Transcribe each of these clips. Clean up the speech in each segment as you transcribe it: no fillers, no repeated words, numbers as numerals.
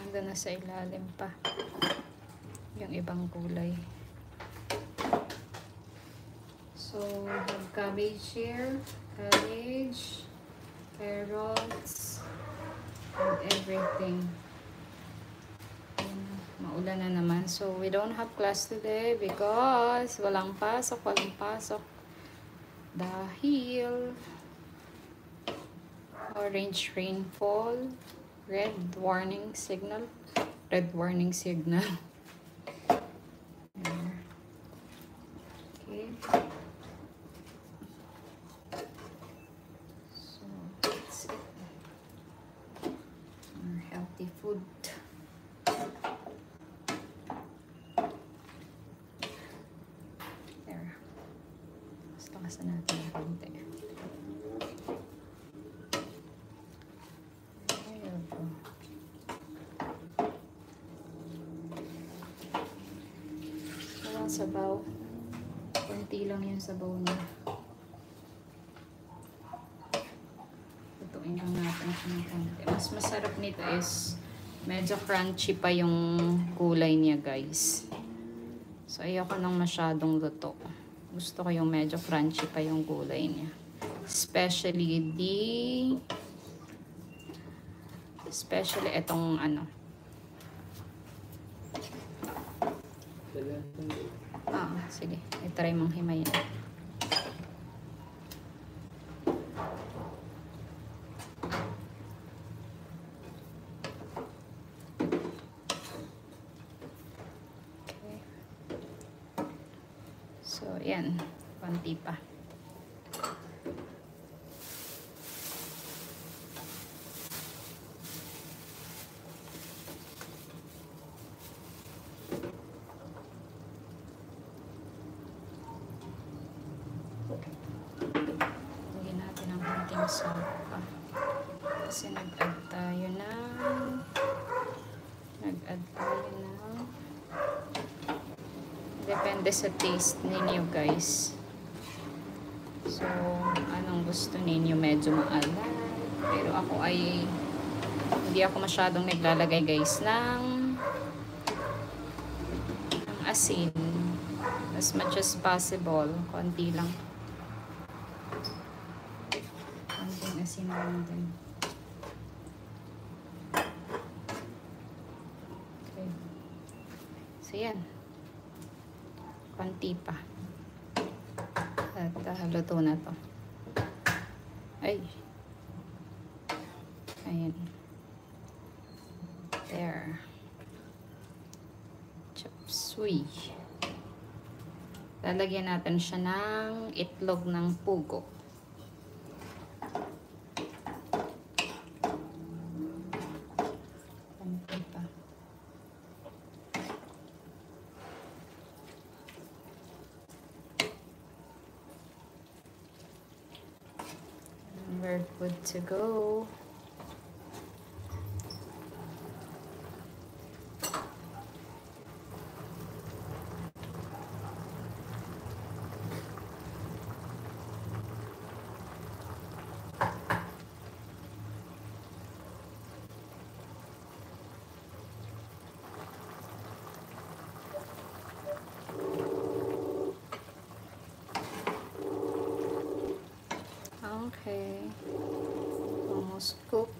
Doon na sa ilalim pa yung ibang kulay. So, we have cabbage here, cabbage, carrots, and everything. Maulan na naman. So, we don't have class today because walang pasok. Dahil orange rainfall, red warning signal. Okay. So, that's it. Our healthy food. There. Mas lakasan natin ng konti. Sabaw. Konti lang yung sabaw niya. Tutuin lang natin siya ng konti. Mas masarap nito is medyo crunchy pa yung kulay niya, guys. So, ayoko nang masyadong luto. Gusto ko yung medyo crunchy pa yung kulay niya. Especially itong ano. Sige. I-try mong himayin. Okay. So, yan. Konti pa. Lagyan natin ang konting salt pa. Kasi nag-add tayo ng depende sa taste ninyo, guys. So, anong gusto ninyo? Medyo maalat. Pero ako ay hindi ako masyadong naglalagay, guys, ng asin. As much as possible. Konti lang. Konting asin lang din. Okay. So, yan. Konti pa. At luto na to. Ay. Ayan. There. Chop suey. Lalagyan natin siya ng itlog ng pugo. Konti pa. We're good to go. Okay. Almost cooked.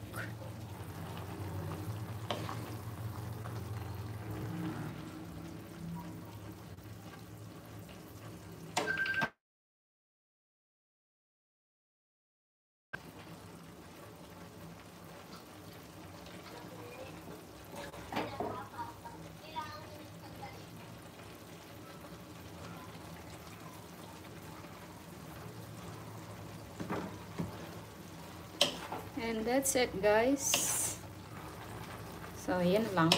And that's it, guys. So, yan lang.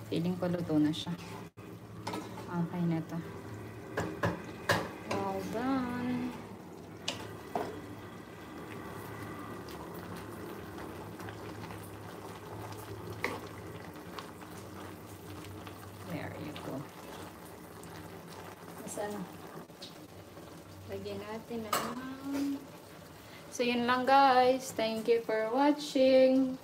Feeling ko luto na siya. Okay na to. Well done. There you go. Saan? Lagyan natin ng... So, yun lang, guys. Thank you for watching.